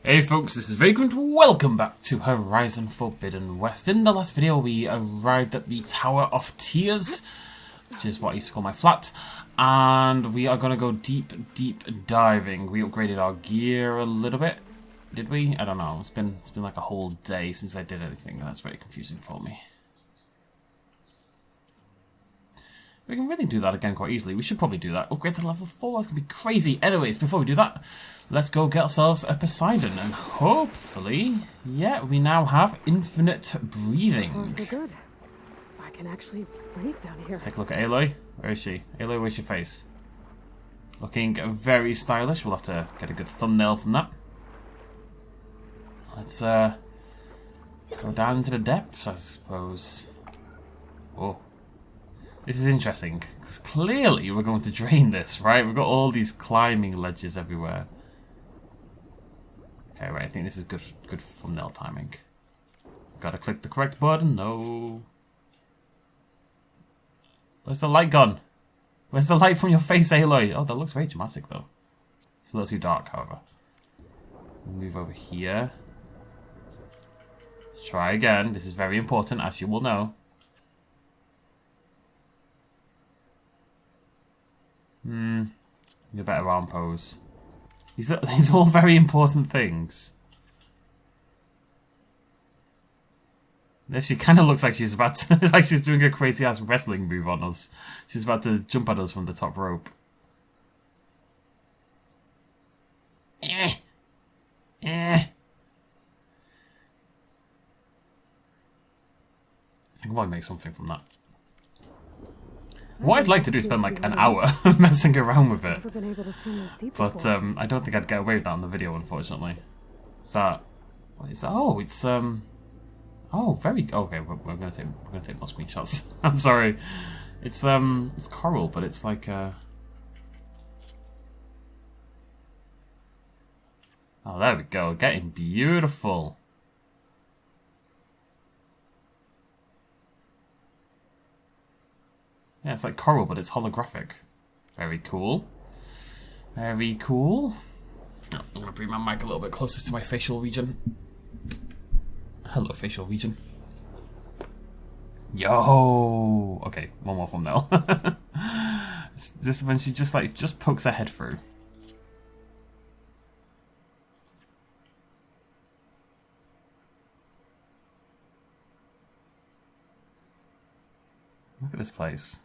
Hey folks, this is Vagrant. Welcome back to Horizon Forbidden West. In the last video we arrived at the Tower of Tears, which is what I used to call my flat, and we are going to go deep diving. We upgraded our gear a little bit, did we? I don't know, it's been like a whole day since I did anything, and that's very confusing for me. We can really do that again quite easily. We should probably do that. Upgrade to level 4. That's going to be crazy. Anyways, before we do that, let's go get ourselves a Poseidon. And hopefully, yeah, we now have infinite breathing. Oh, so good. I can actually breathe down here. Let's take a look at Aloy. Where is she? Aloy, where's your face? Looking very stylish. We'll have to get a good thumbnail from that. Let's go down into the depths, I suppose. Oh. This is interesting, because clearly we're going to drain this, right? We've got all these climbing ledges everywhere. Okay, right, I think this is good thumbnail timing. Gotta click the correct button, no. Where's the light gone? Where's the light from your face, Aloy? Oh, that looks very dramatic, though. It's a little too dark, however. We'll move over here. Let's try again. This is very important, as you will know. Need a better arm pose. These are all very important things. There she kind of looks like she's about to, like she's doing a crazy ass wrestling move on us. She's about to jump at us from the top rope. I can probably make something from that. What I'd like to do is spend like an hour messing around with it, but I don't think I'd get away with that on the video, unfortunately. So, what is that? Oh, it's oh, very okay. We're gonna take more screenshots. I'm sorry. It's coral, but it's like oh, there we go, getting beautiful. Yeah, it's like coral, but it's holographic. Very cool. Very cool. Oh, I'm going to bring my mic a little bit closer to my facial region. Hello, facial region. Yo! Okay, one more thumbnail. This when she just pokes her head through. Look at this place.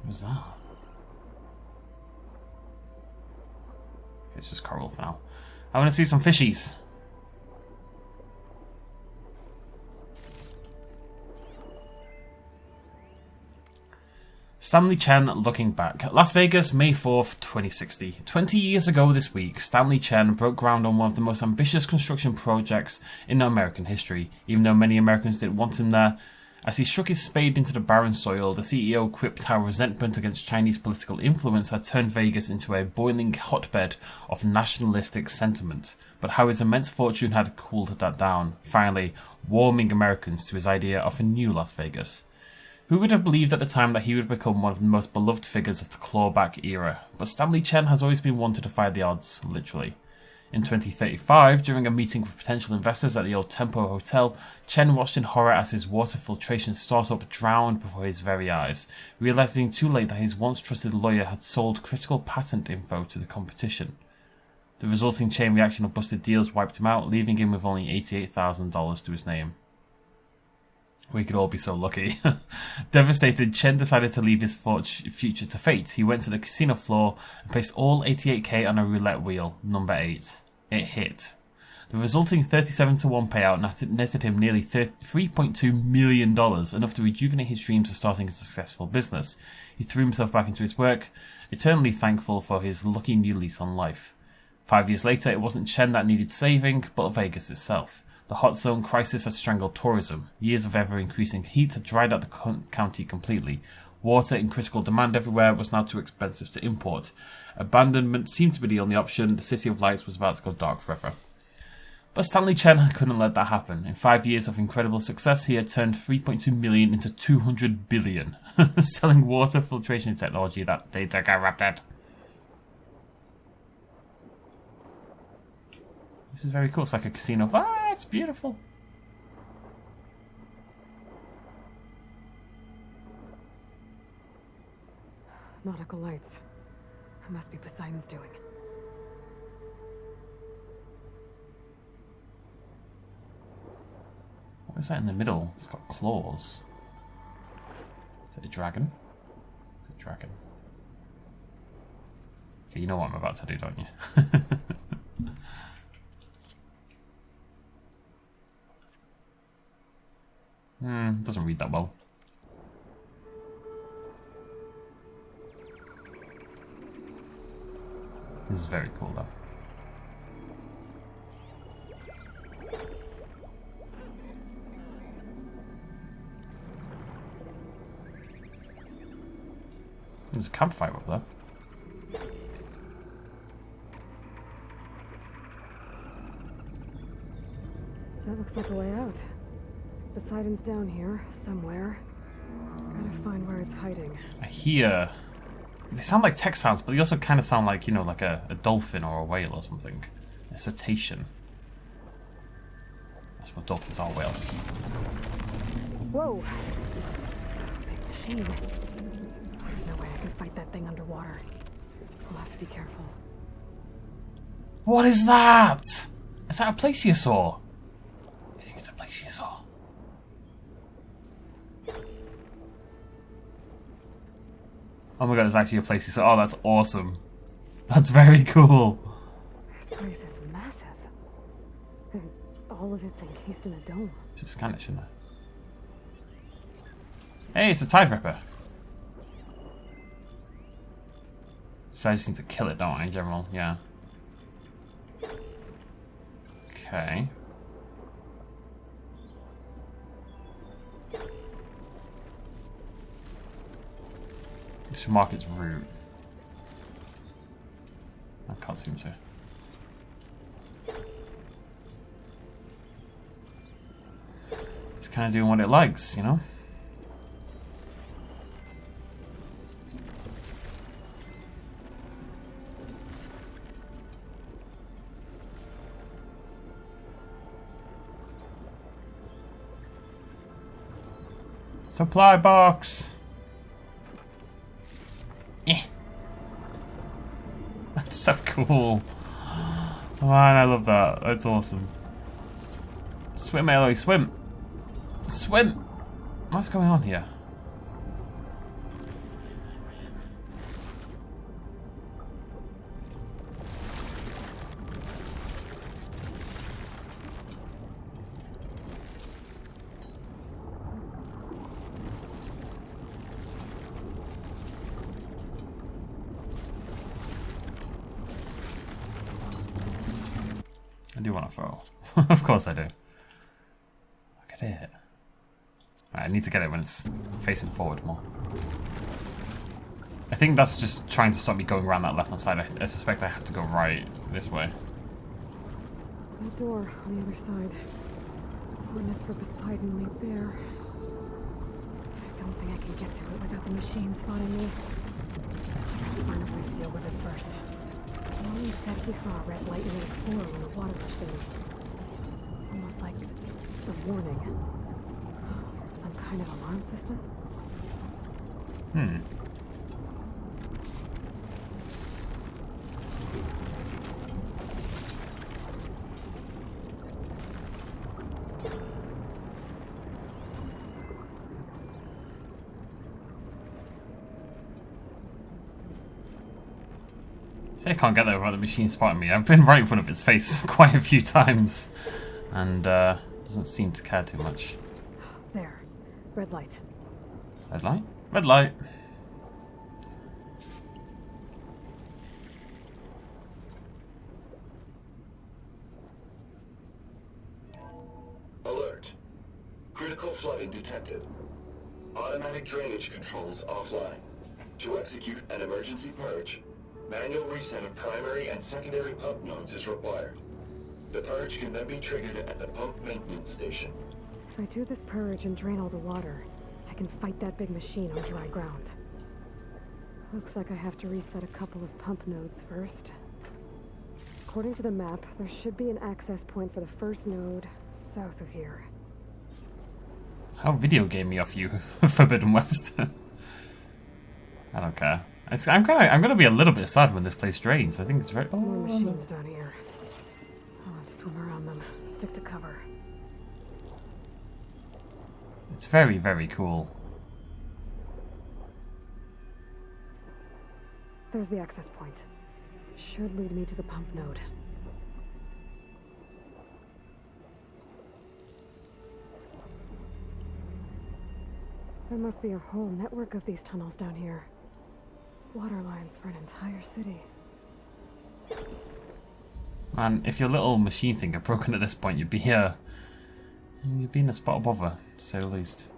What's that? It's just coral for now. I want to see some fishies. Stanley Chen looking back. Las Vegas, May 4th, 2060. 20 years ago this week, Stanley Chen broke ground on one of the most ambitious construction projects in American history, even though many Americans didn't want him there. As he struck his spade into the barren soil, the CEO quipped how resentment against Chinese political influence had turned Vegas into a boiling hotbed of nationalistic sentiment, but how his immense fortune had cooled that down, finally warming Americans to his idea of a new Las Vegas. Who would have believed at the time that he would become one of the most beloved figures of the clawback era? But Stanley Chen has always been one to defy the odds, literally. In 2035, during a meeting with potential investors at the old Tempo Hotel, Chen watched in horror as his water filtration startup drowned before his very eyes, realizing too late that his once trusted lawyer had sold critical patent info to the competition. The resulting chain reaction of busted deals wiped him out, leaving him with only $88,000 to his name. We could all be so lucky. Devastated, Chen decided to leave his future to fate. He went to the casino floor and placed all 88k on a roulette wheel, number 8. It hit. The resulting 37-to-1 payout netted him nearly $3.2 million, enough to rejuvenate his dreams of starting a successful business. He threw himself back into his work, eternally thankful for his lucky new lease on life. 5 years later, it wasn't Chen that needed saving, but Vegas itself. The hot zone crisis had strangled tourism. Years of ever-increasing heat had dried out the county completely. Water in critical demand everywhere was now too expensive to import. Abandonment seemed to be the only option. The City of Lights was about to go dark forever. But Stanley Chen couldn't let that happen. In 5 years of incredible success, he had turned 3.2 million into 200 billion, selling water filtration technology that data corrupted. This is very cool. It's like a casino. Ah, it's beautiful. Nautical lights. It must be Poseidon's doing. What is that in the middle? It's got claws. Is it a dragon? It's a dragon. Okay, you know what I'm about to do, don't you? Doesn't read that well. This is very cool though. There's a campfire up there. That looks like a way out. Poseidon's down here, somewhere. Gotta find where it's hiding. I hear... They sound like text sounds, but they also kind of sound like, you know, like a dolphin or a whale or something. A cetacean. That's what dolphins are, whales. Whoa! Big machine. There's no way I can fight that thing underwater. I'll have to be careful. What is that? Is that a plesiosaur? I think it's a plesiosaur. Oh my god, it's actually a plesiosaur. Oh, that's awesome. That's very cool. This place is massive. And all of it's encased in a dome. Just scan it, shouldn't I? Hey, it's a tide ripper. So I just need to kill it, don't I, in general? Yeah. Okay. I should mark its route. I can't seem to. It's kind of doing what it likes, you know? Supply box! That's so cool. Oh man, I love that. That's awesome. Swim, Aloy, swim! Swim! What's going on here? I do want to throw. Of course I do. Look at it. Right, I need to get it when it's facing forward more. I think that's just trying to stop me going around that left-hand side. I suspect I have to go right this way. That door on the other side. Coordinates for Poseidon lead there. I don't think I can get to it without the machine spotting me. I have to find a way to deal with it first. Aloy said he saw a red light in the floor when the water rushed in. Almost like a warning. Some kind of alarm system? See, I can't get there without the machine spotting me. I've been right in front of its face quite a few times. And doesn't seem to care too much. There. Red light. Red light? Red light. Alert. Critical flooding detected. Automatic drainage controls offline. To execute an emergency purge, manual reset of primary and secondary pump nodes is required. The purge can then be triggered at the pump maintenance station. If I do this purge and drain all the water, I can fight that big machine on dry ground. Looks like I have to reset a couple of pump nodes first. According to the map, there should be an access point for the first node south of here. How video gamey of you, Forbidden West. I don't care. I'm gonna be a little bit sad when this place drains. I think it's very. More machines down here. I want to swim around them. Stick to cover. It's very, very cool. There's the access point. Should lead me to the pump node. There must be a whole network of these tunnels down here. Water lines for an entire city. Man, if your little machine thing had broken at this point, you'd be here. You'd be in a spot of bother, to say the least.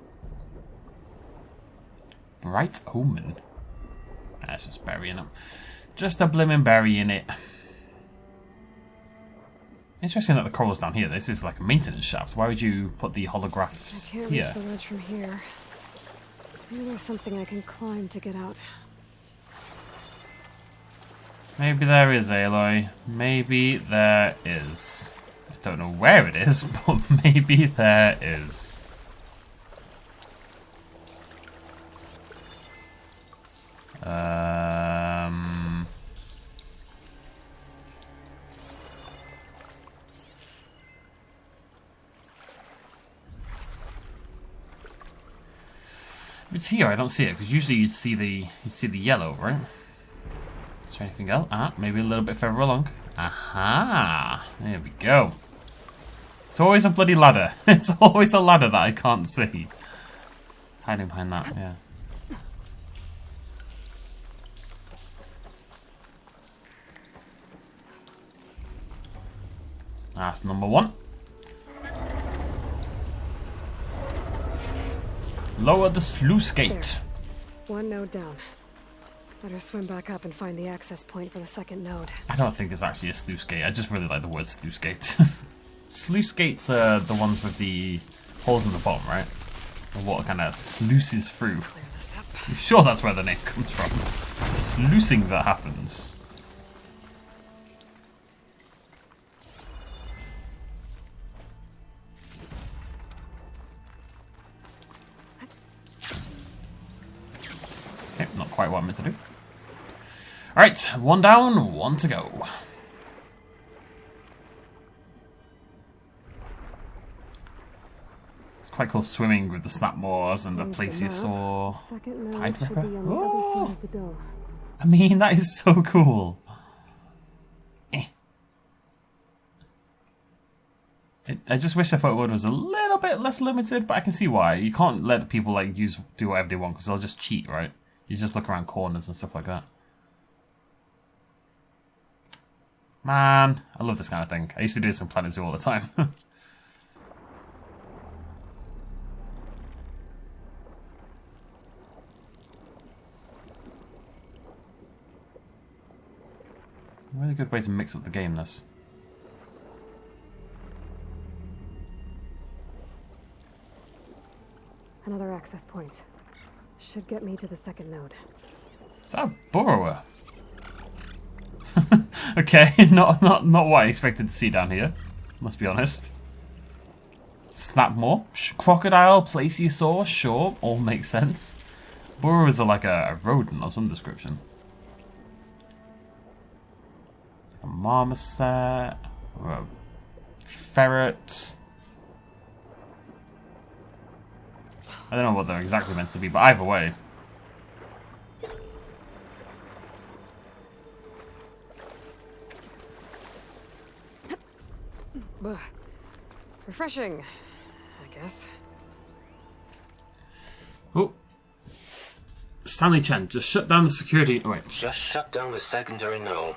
Bright Omen. That's just burying it. Just a blimmin' burying it. Interesting that the coral's down here. This is like a maintenance shaft. Why would you put the holographs I can't here? reach the ledge from here. Maybe there's something I can climb to get out. Maybe there is, Aloy. Maybe there is. I don't know where it is, but maybe there is. If it's here, I don't see it because usually you'd see the yellow, right? Is there anything else? Ah, maybe a little bit further along. Aha! There we go. It's always a bloody ladder. It's always a ladder that I can't see. Hiding behind that, yeah. That's number one. Lower the sluice gate. There. One node down. Better swim back up and find the access point for the second node. I don't think it's actually a sluice gate. I just really like the word sluice gate. Sluice gates are the ones with the holes in the bottom, right? The water kind of sluices through. Clear this up. I'm sure that's where the name comes from. The sluicing that happens. Okay, not quite what I meant to do. Alright, one down, one to go. It's quite cool swimming with the snapmores and the plesiosaur. Second node Tide should be ripper. on the other Oh! side of the dome. I mean, that is so cool. I just wish the photo mode was a little bit less limited, but I can see why. You can't let the people like do whatever they want because they'll just cheat, right? You just look around corners and stuff like that. Man, I love this kind of thing. I used to do this in Planet Zoo all the time. Really good way to mix up the game, this. Another access point. Should get me to the second node. Is that a burrower? Okay, not what I expected to see down here. Must be honest. Snapmore, crocodile, plesiosaur, sure, all makes sense. Burrowers are like a rodent of some description. A marmoset, or a ferret. I don't know what they're exactly meant to be, but either way. Refreshing, I guess. Oh. Stanley Chen, just shut down the security. Oh, wait. Just shut down the secondary node.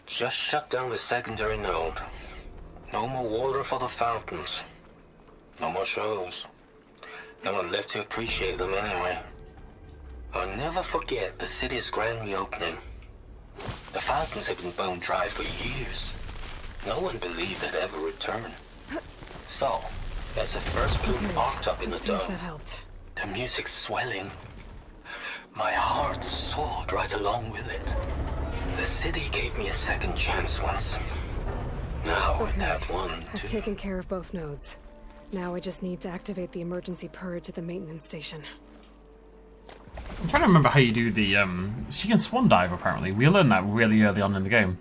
Just shut down the secondary node. No more water for the fountains. No more shows. No one left to appreciate them anyway. I'll never forget the city's grand reopening. The fountains have been bone dry for years. No one believed they'd ever return. So, as the first bloom popped up in the Seems dome, that helped. the music's swelling. My heart soared right along with it. The city gave me a second chance once. Now I have one, I've too. taken care of both nodes. Now I just need to activate the emergency purge at the maintenance station. I'm trying to remember how you do the, she can swan dive, apparently. We learned that really early on in the game.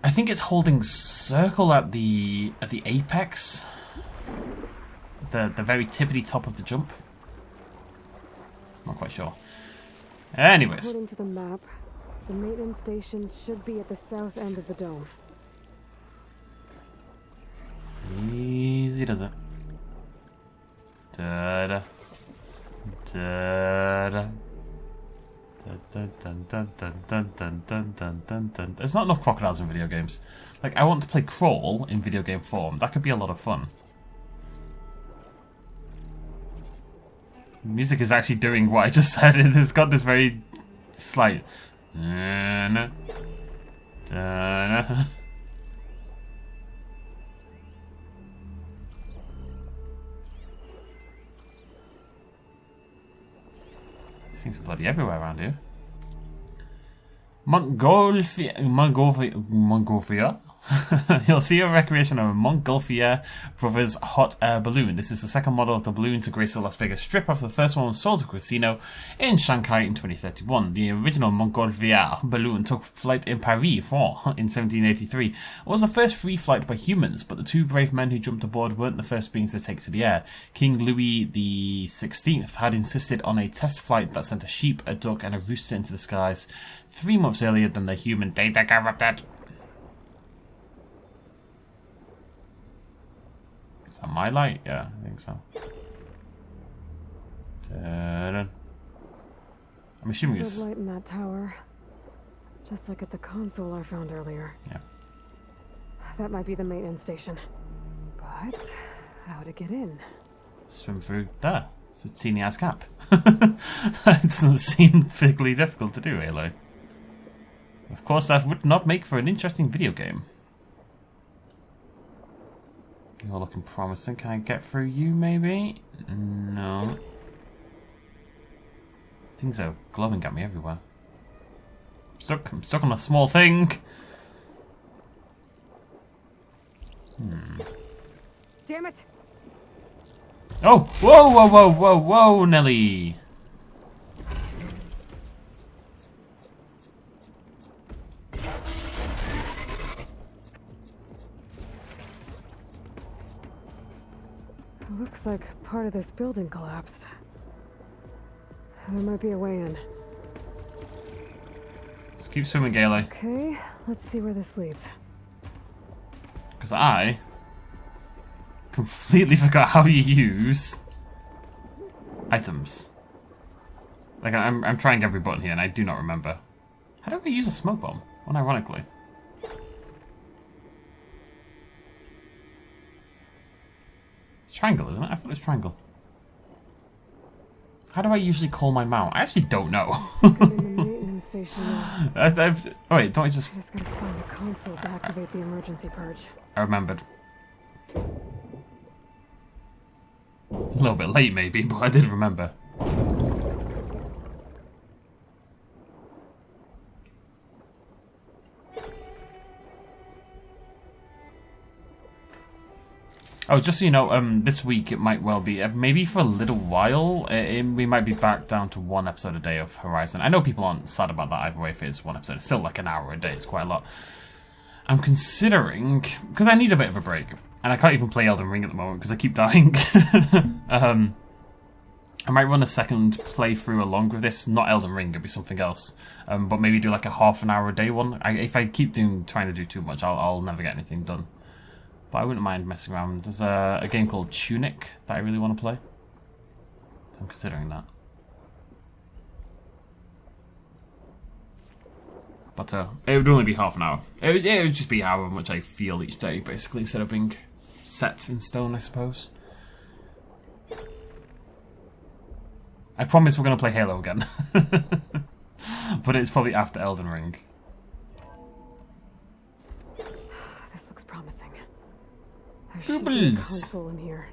I think it's holding circle at the apex. The very tippity top of the jump. Not quite sure. Anyways. According to the map, the maintenance station should be at the south end of the dome. Easy does it. Da-da. Da-da. There's not enough crocodiles in video games. Like, I want to play crawl in video game form. That could be a lot of fun. Music is actually doing what I just said. It's got this very slight. Things are bloody everywhere around here. Montgolfier. You'll see a recreation of a Montgolfier Brothers hot air balloon. This is the second model of the balloon to grace the Las Vegas Strip after the first one was sold to a casino in Shanghai in 2031. The original Montgolfier balloon took flight in Paris, France in 1783. It was the first free flight by humans, but the two brave men who jumped aboard weren't the first beings to take to the air. King Louis XVI had insisted on a test flight that sent a sheep, a duck and a rooster into the skies 3 months earlier than the human data corrupted. Is that my light? Yeah, I think so. Ta-da. I'm assuming There's it's... light in that tower, just like at the console I found earlier. Yeah. That might be the maintenance station. But how to get in? Swim through there. It's a teeny ass gap. It doesn't seem particularly difficult to do, Aloy. Of course, that would not make for an interesting video game. You're looking promising. Can I get through you, maybe? No. Things are glowing at me everywhere. I'm stuck on a small thing. Damn it! Oh! Whoa, whoa, whoa, whoa, whoa, Nelly! Looks like part of this building collapsed. There might be a way in. Just keep swimming, Aloy. Okay, let's see where this leads. Because I completely forgot how you use items. Like, I'm trying every button here and I do not remember. How do I use a smoke bomb? Unironically. It's triangle, isn't it? I thought it was triangle. How do I usually call my mount? I actually don't know. In the maintenance station now. Oh wait, don't I just... I just gotta find the console to activate the emergency purge. I remembered. A little bit late maybe, but I did remember. Oh, just so you know, this week it might well be, maybe for a little while, we might be back down to 1 episode a day of Horizon. I know people aren't sad about that either way if it's 1 episode. It's still like an hour a day, it's quite a lot. I'm considering, because I need a bit of a break, and I can't even play Elden Ring at the moment because I keep dying. I might run a second playthrough along with this, not Elden Ring, it'll be something else. But maybe do like a half an hour a day one. If I keep trying to do too much, I'll never get anything done. But I wouldn't mind messing around. There's a game called Tunic that I really want to play. I'm considering that. But it would only be half an hour. It would just be how much I feel each day, basically, instead of being set in stone, I suppose. I promise we're going to play Halo again. But it's probably after Elden Ring. This should be a Boobles. console in here.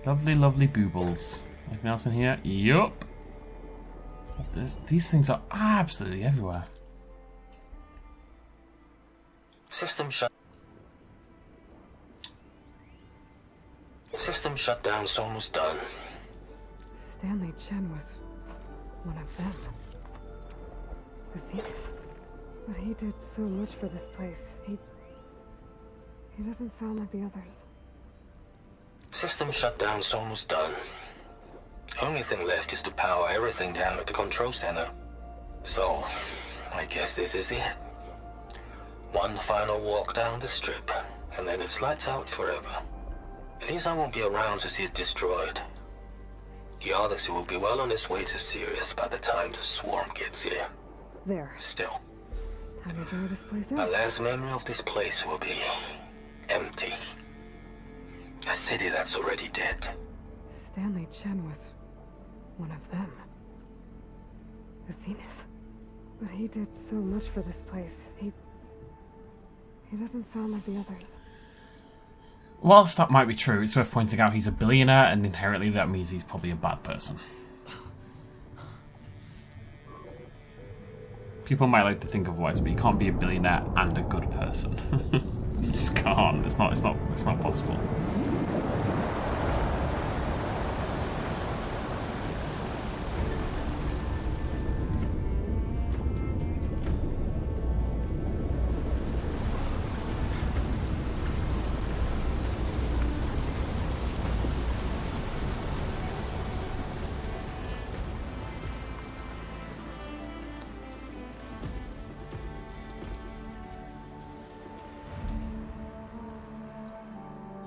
Lovely, lovely boobles. Anything else in here? Yup. These things are absolutely everywhere. System shutdown's almost done. Stanley Chen was one of them. The Zenith. But he did so much for this place. He doesn't sound like the others. System shutdown's almost done. Only thing left is to power everything down at the control center. So, I guess this is it. One final walk down the strip, and then it's lights out forever. At least I won't be around to see it destroyed. The Odyssey will be well on its way to Sirius by the time the swarm gets here. There. Still, Time to dry this place my out. last memory of this place will be empty. A city that's already dead. Stanley Chen was one of them. The Zenith. But he did so much for this place. He doesn't sound like the others. Whilst that might be true, it's worth pointing out he's a billionaire, and inherently that means he's probably a bad person. People might like to think otherwise, but you can't be a billionaire and a good person. You just can't. It's not possible.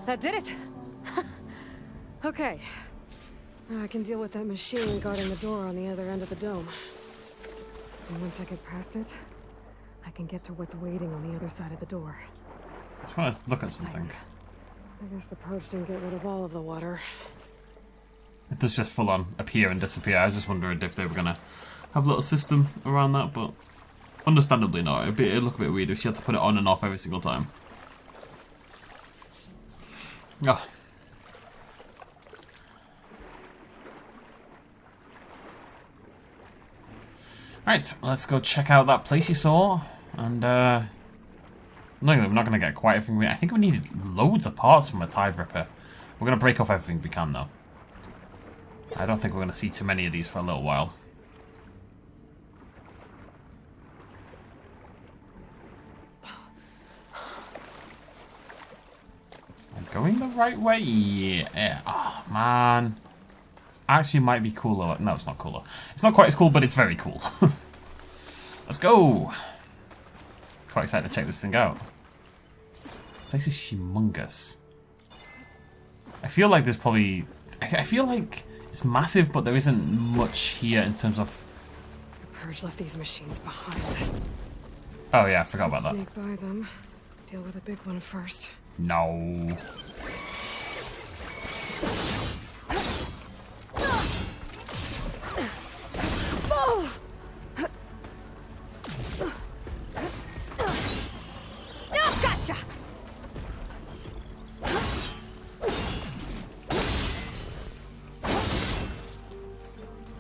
That did it! Okay. Now I can deal with that machine guarding the door on the other end of the dome. And once I get past it, I can get to what's waiting on the other side of the door. I just want to look at something. I guess the purge didn't get rid of all of the water. It does just full on appear and disappear. I was just wondering if they were going to have a little system around that, but understandably not. It'd look a bit weird if she had to put it on and off every single time. Oh. Right, let's go check out that plesiosaur. And, no, we're not going to get quite everything. I think we needed loads of parts from a Tide Ripper. We're going to break off everything we can, though. I don't think we're going to see too many of these for a little while. Going the right way? Yeah. Oh, man. It actually might be cooler. No, it's not cooler. It's not quite as cool, but it's very cool. Let's go. Quite excited to check this thing out. This is humongous. I feel like there's probably... I feel like it's massive, but there isn't much here in terms of... The purge left these machines behind. Oh, yeah, I forgot about that. Sneak by them. Deal with the big one first. No. Gotcha!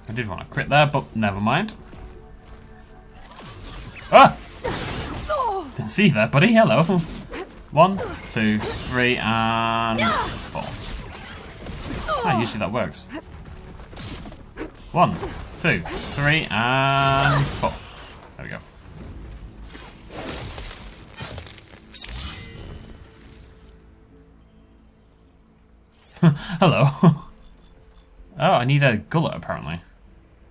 I did want to crit there, but never mind. Ah! Didn't see that, buddy. Hello. 1, 2, 3, and 4. Ah, usually that works. 1, 2, 3, and 4. There we go. Hello. Oh, I need a gullet apparently.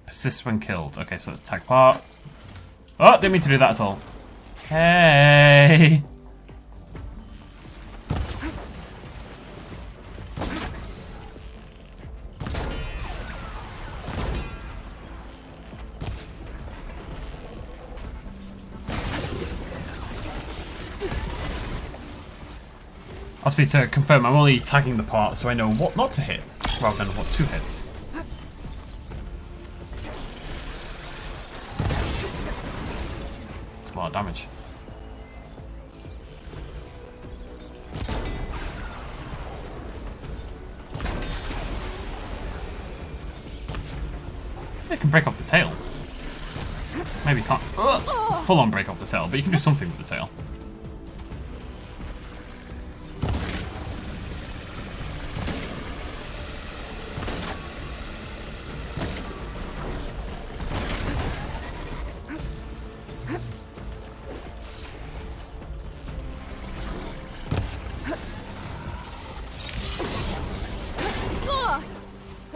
Persists when killed. Okay, so let's tag part. Oh, didn't mean to do that at all. Hey! Obviously, to confirm, I'm only tagging the part so I know what not to hit, rather than what to hit. It's a lot of damage. It can break off the tail. Maybe can't full on break off the tail, but you can do something with the tail.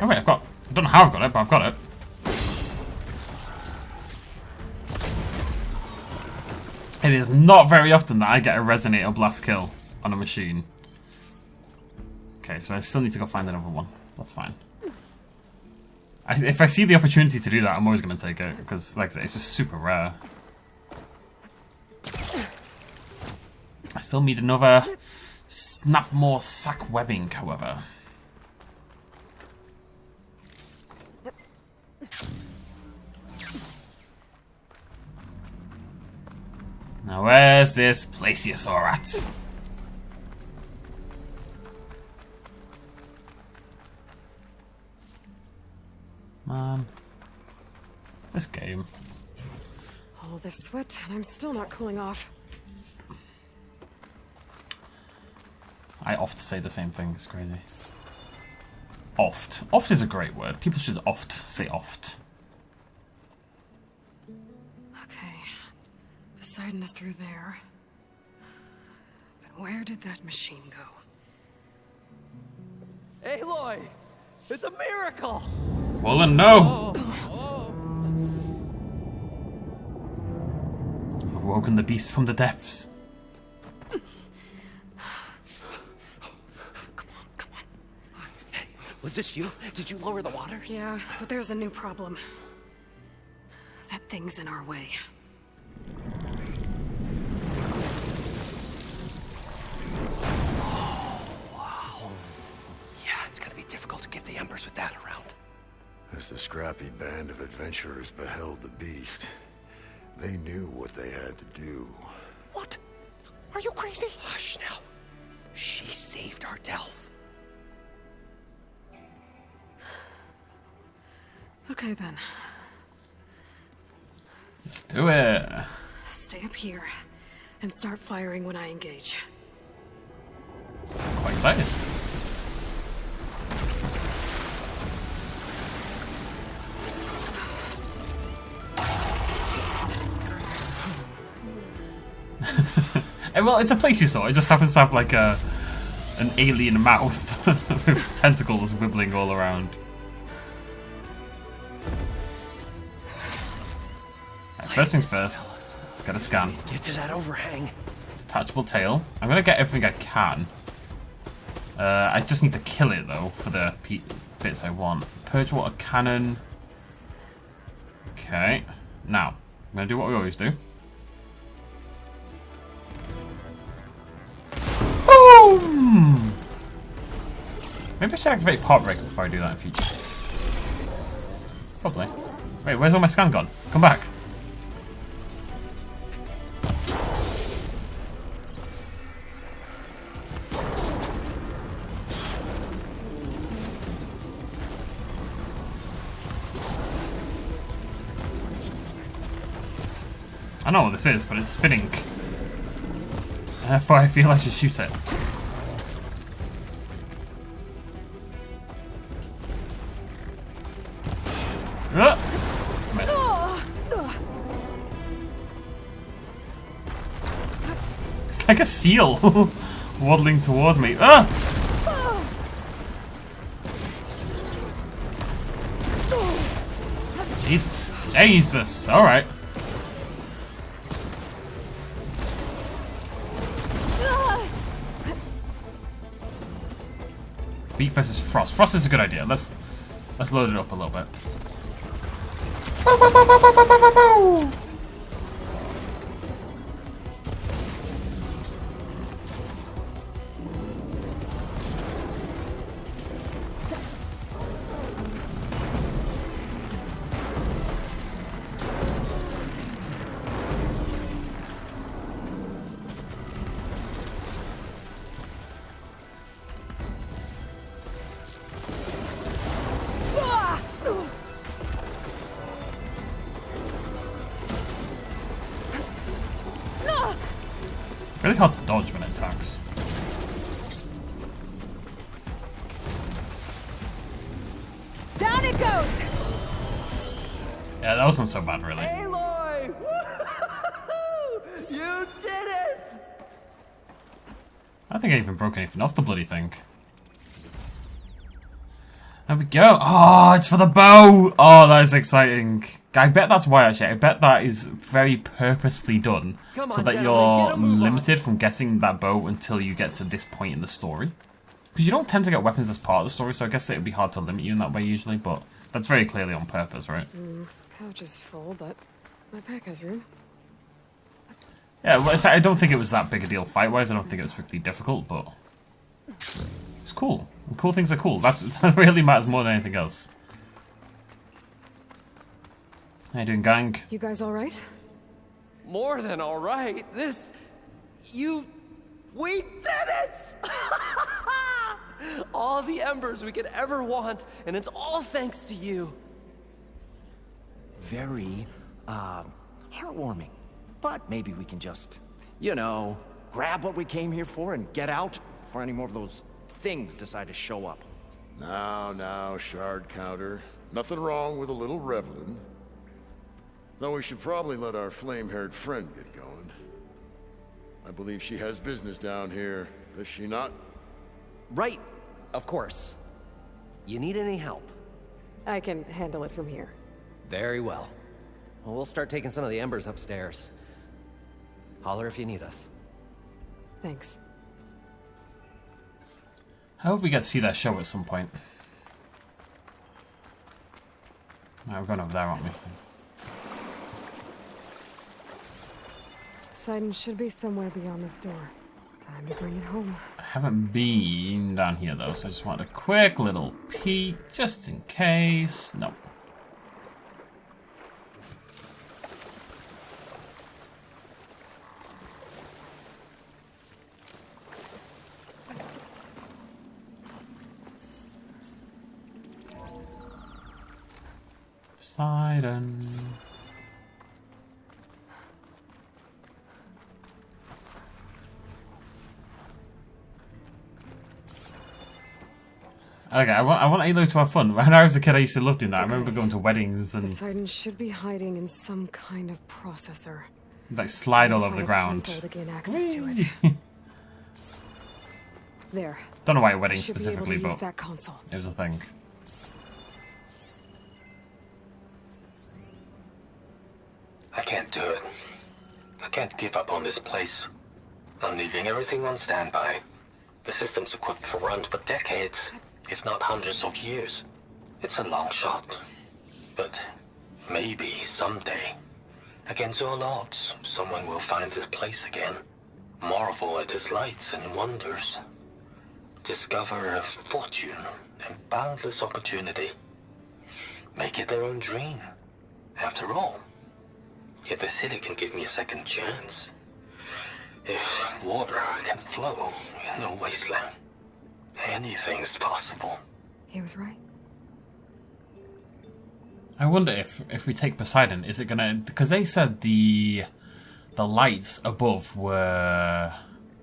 Oh wait, I don't know how I've got it, but I've got it. It is not very often that I get a resonator blast kill on a machine. Okay, so I still need to go find another one. That's fine. If I see the opportunity to do that, I'm always going to take it, because, like I said, it's just super rare. I still need another Snapmore sack webbing, however. Now where's this plesiosaur at? Man. This game. All this sweat, and I'm still not cooling off. I oft say the same thing, it's crazy. Oft. Oft is a great word. People should oft say oft. Poseidon is through there. But where did that machine go? Aloy! It's a miracle! Well then, no! You've awoken the beast from the depths. Come on. Hey, was this you? Did you lower the waters? Yeah, but there's a new problem. That thing's in our way. Difficult to get the embers with that around. As the scrappy band of adventurers beheld the beast, they knew what they had to do. What? Are you crazy? Hush now. She saved our Delph. Okay then. Let's do it. Stay up here and start firing when I engage. Quite excited. Well, it's a plesiosaur. It just happens to have like an alien mouth with tentacles wibbling all around. Right, first things first, let's get a scan. Get to that overhang. Detachable tail. I'm gonna get everything I can. I just need to kill it though for the bits I want. Purge water cannon. Okay. Now, I'm gonna do what we always do. Boom! Maybe I should activate Part Breaker before I do that in future. Probably. Wait, where's all my scan gone? Come back. I know what this is, but it's spinning. Therefore, I feel I should shoot it. Missed. It's like a seal waddling towards me. Jesus. Jesus. Alright. Beat versus Frost. Frost is a good idea. Let's load it up a little bit. really hard to dodge when it attacks. Down it goes! Yeah, that wasn't so bad, really. Aloy! You did it! I don't think I even broke anything off the bloody thing. There we go. Oh, it's for the bow! Oh, that is exciting. I bet that's why, actually. I bet that is very purposefully done. Come So on, that gentlemen, you're get a move on. limited from getting that bow until you get to this point in the story. Because you don't tend to get weapons as part of the story, so I guess it would be hard to limit you in that way usually, but that's very clearly on purpose, right? Pouch is full, but my pack has room. Yeah, well, I don't think it was that big a deal fight-wise. I don't think it was particularly difficult, but it's cool. And cool things are cool. That really matters more than anything else. How you doing, gang? You guys all right? More than all right. We did it! All the embers we could ever want, and it's all thanks to you. Very, heartwarming. But maybe we can just, you know, grab what we came here for and get out before any more of those things decide to show up. Now, shard counter. Nothing wrong with a little reveling. Though we should probably let our flame-haired friend get going. I believe she has business down here, does she not? Right, of course. You need any help? I can handle it from here. Very well. Well, we'll start taking some of the embers upstairs. Holler if you need us. Thanks. I hope we get to see that show at some point. Right, we're going over there, aren't we? Poseidon should be somewhere beyond this door. Time to bring it home. I haven't been down here though, so I just want a quick little peek, just in case. No. Poseidon. Okay, I want Aloy to have fun. When I was a kid, I used to love doing that. I remember going to weddings and Poseidon should be hiding in some kind of processor. like slide all over the ground. To gain access to it. There. Don't know why at weddings Should be specifically, able to use but that console. it was a thing. I can't do it. I can't give up on this place. I'm leaving everything on standby. The system's equipped for runs for decades, if not hundreds of years. It's a long shot. But maybe someday, against all odds, someone will find this place again. Marvel at its lights and wonders. Discover a fortune and boundless opportunity. Make it their own dream. After all, if the city can give me a second chance, if water can flow in a wasteland, anything's possible. He was right. I wonder if we take Poseidon, is it gonna? Because they said the lights above were.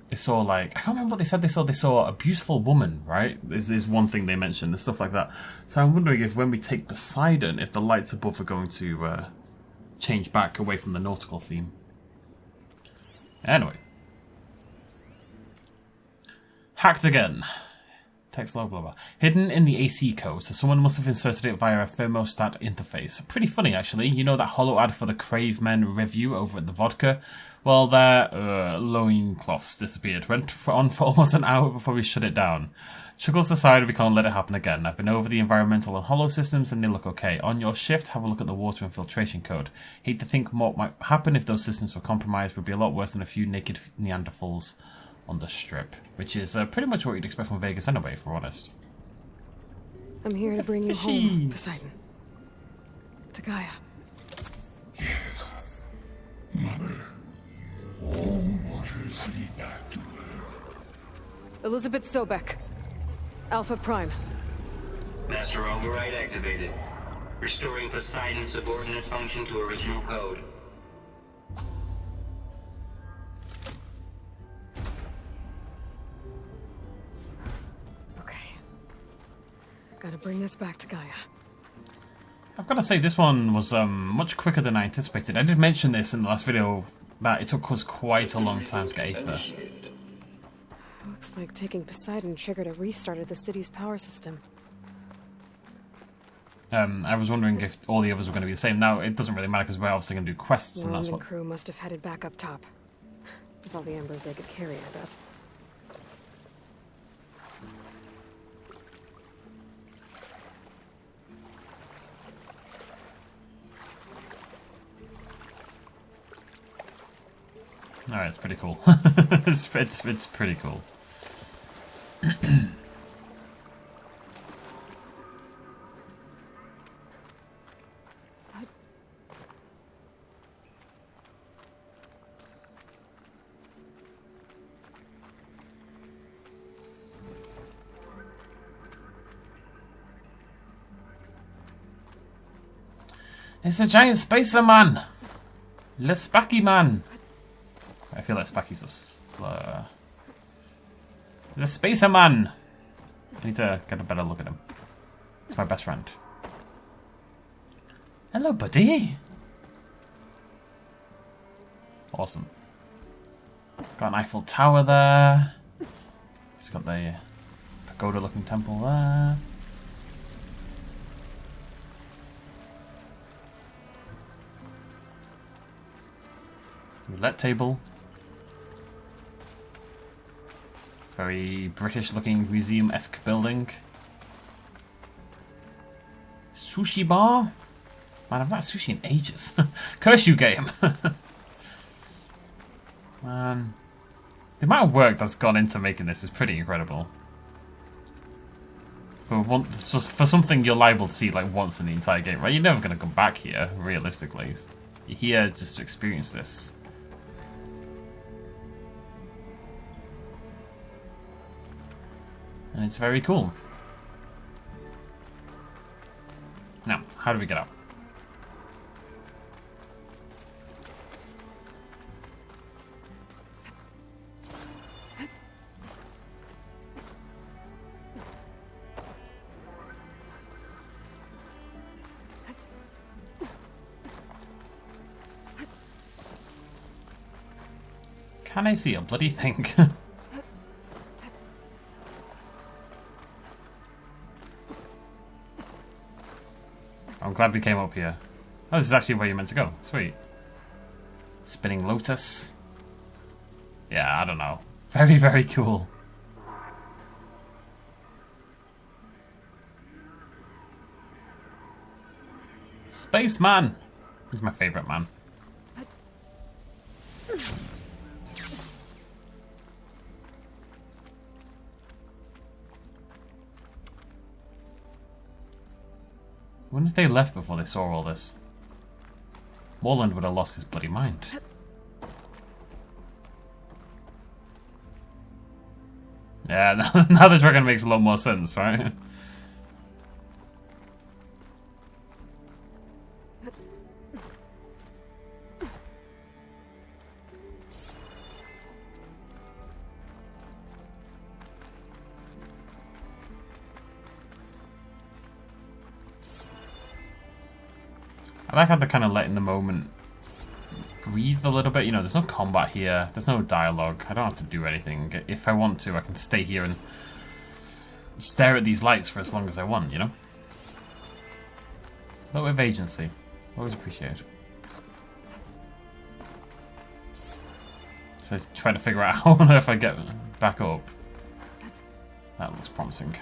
They saw like I can't remember what they said. They saw a beautiful woman, right? This is one thing they mentioned and stuff like that. So I'm wondering if when we take Poseidon, if the lights above are going to change back away from the nautical theme. Anyway, hacked again. Text log, blah, blah. Hidden in the AC code, so someone must have inserted it via a thermostat interface. Pretty funny, actually. You know that hollow ad for the Crave Men review over at the vodka? Well, their loincloths disappeared. Went on for almost an hour before we shut it down. Chuckles aside, we can't let it happen again. I've been over the environmental and hollow systems and they look okay. On your shift, have a look at the water infiltration code. Hate to think what might happen if those systems were compromised. Would be a lot worse than a few naked Neanderthals on the strip, which is pretty much what you'd expect from Vegas anyway, if we're honest. I'm here to bring you home, Poseidon. To Gaia. Yes. Mother, all waters lead back to her. Elizabeth Sobek. Alpha Prime. Master override activated. Restoring Poseidon's subordinate function to original code. Gotta bring this back to Gaia. I've got to say, this one was much quicker than I anticipated. I did mention this in the last video, that it took us quite a long time to get Aether. Looks like taking Poseidon triggered a restart of the city's power system. I was wondering if all the others were going to be the same. Now, it doesn't really matter because we're obviously going to do quests, and that's The what... crew must have headed back up top. With all the embers they could carry, I bet. Alright, it's pretty cool. it's pretty cool. It's a giant spacer man! Le Spacky man! I feel like Spacky's a slur. He's a spacer man! I need to get a better look at him. He's my best friend. Hello, buddy! Awesome. Got an Eiffel Tower there. He's got the pagoda-looking temple there. Roulette table. Very British-looking museum-esque building. Sushi bar? Man, I've not had sushi in ages. Curse you, game! Man. The amount of work that's gone into making this is pretty incredible. For something you're liable to see like once in the entire game, right? You're never going to come back here, realistically. You're here just to experience this. And it's very cool. Now, how do we get up? Can I see a bloody thing? I'm glad we came up here. Oh, this is actually where you're meant to go. Sweet. Spinning lotus. Yeah, I don't know. Very, very cool. Spaceman! He's my favourite man. When did they left before they saw all this? Morland would have lost his bloody mind. Yeah, now the dragon makes a lot more sense, right? I like how they're kind of letting the moment breathe a little bit. You know, there's no combat here. There's no dialogue. I don't have to do anything. If I want to, I can stay here and stare at these lights for as long as I want, you know? A little bit of agency. Always appreciated. So trying to figure out how on earth I get back up. That looks promising.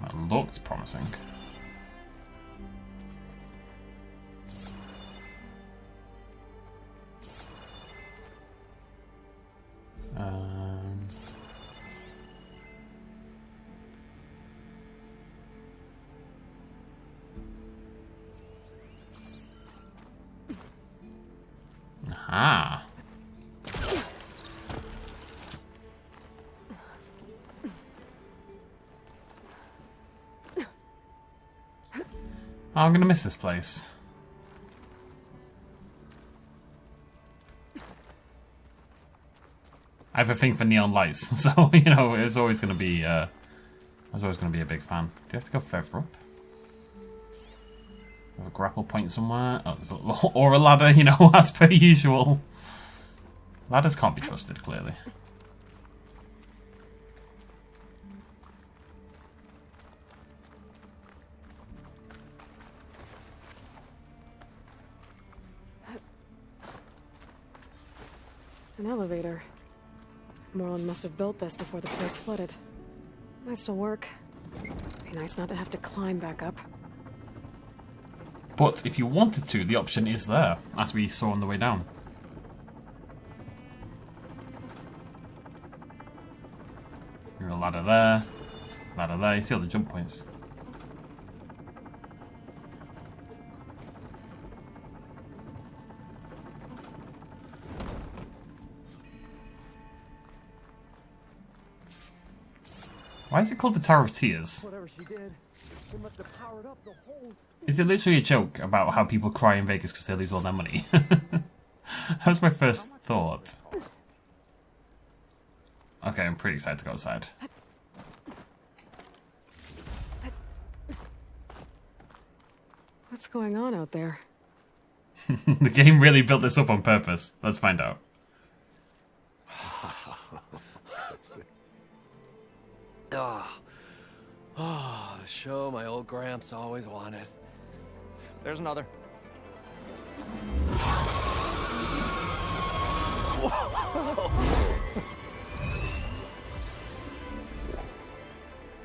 That looks promising. Aha. Oh, I'm gonna miss this place. have a thing for neon lights, so you know it was always going to be. I was always going to be a big fan. Do you have to go further up? Have a grapple point somewhere? Oh, there's or a ladder, you know, as per usual. Ladders can't be trusted, clearly. An elevator. Moreland must have built this before the place flooded. Might still work. Be nice not to have to climb back up. But if you wanted to, the option is there, as we saw on the way down. There's a ladder there, ladder there. You see all the jump points. Why is it called the Tower of Tears? Whatever she did, it must have powered up the whole... Is it literally a joke about how people cry in Vegas because they lose all their money? That was my first thought. Okay, I'm pretty excited to go outside. What's going on out there? The game really built this up on purpose. Let's find out. Oh, the show my old Gramps always wanted. There's another.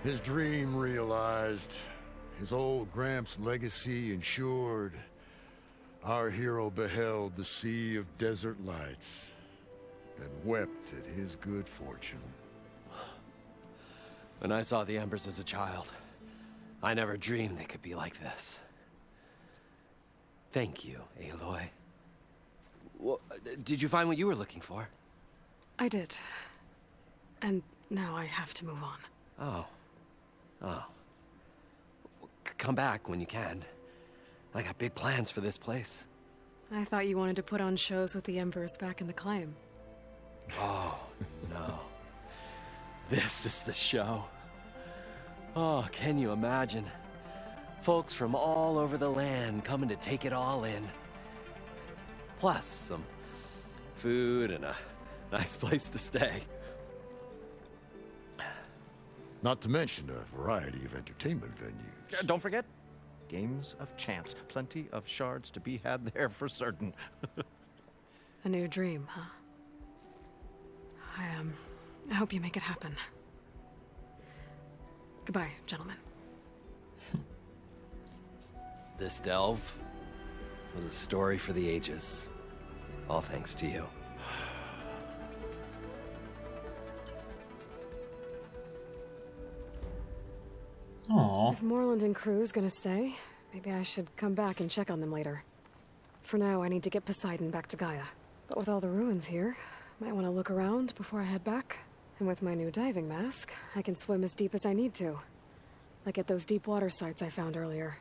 His dream realized. His old Gramps' legacy ensured. Our hero beheld the sea of desert lights and wept at his good fortune. When I saw the embers as a child, I never dreamed they could be like this. Thank you, Aloy. Well, did you find what you were looking for? I did. And now I have to move on. Oh. Oh. Come back when you can. I got big plans for this place. I thought you wanted to put on shows with the Embers back in the claim. Oh, no. This is the show. Oh, can you imagine? Folks from all over the land coming to take it all in. Plus some food and a nice place to stay. Not to mention a variety of entertainment venues. Don't forget, games of chance. Plenty of shards to be had there for certain. A new dream, huh? I hope you make it happen. Goodbye, gentlemen. This delve was a story for the ages. All thanks to you. Aww. If Moreland and crew's gonna stay, maybe I should come back and check on them later. For now, I need to get Poseidon back to Gaia. But with all the ruins here, might want to look around before I head back. And with my new diving mask, I can swim as deep as I need to. Like at those deep water sites I found earlier.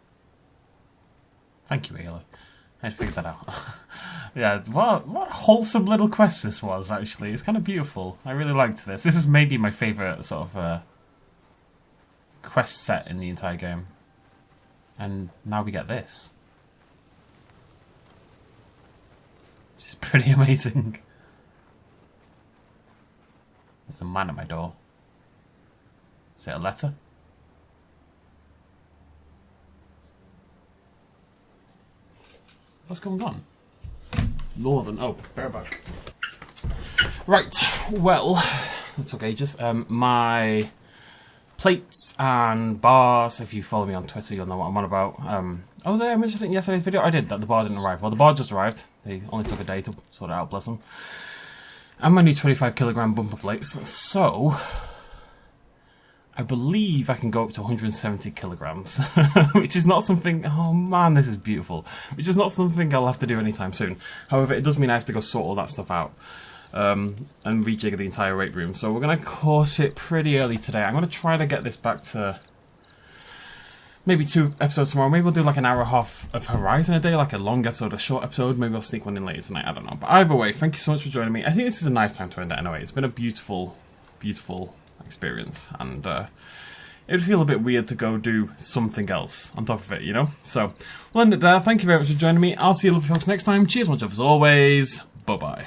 Thank you, Aloy. I'd figured that out. Yeah, what a wholesome little quest this was, actually. It's kind of beautiful. I really liked this. This is maybe my favourite sort of quest set in the entire game. And now we get this. Which is pretty amazing. There's a man at my door. Is it a letter? What's going on? Northern. Oh, bareback. Right. Well, that took ages. My plates and bars. If you follow me on Twitter, you'll know what I'm on about. Oh, I mentioned it in yesterday's video. I did that. The bar didn't arrive. Well, the bar just arrived. They only took a day to sort it out. Bless them. And my new 25 kilogram bumper plates. So, I believe I can go up to 170 kilograms, which is not something, oh man, this is beautiful, which is not something I'll have to do anytime soon. However, it does mean I have to go sort all that stuff out and rejig the entire weight room. So we're going to course it pretty early today. I'm going to try to get this back to maybe 2 episodes tomorrow. Maybe we'll do like an hour and a half of Horizon a day, like a long episode, a short episode. Maybe I'll sneak one in later tonight. I don't know. But either way, thank you so much for joining me. I think this is a nice time to end it anyway. It's been a beautiful, beautiful experience. And it would feel a bit weird to go do something else on top of it, you know? So we'll end it there. Thank you very much for joining me. I'll see you lovely folks next time. Cheers, much love as always. Bye-bye.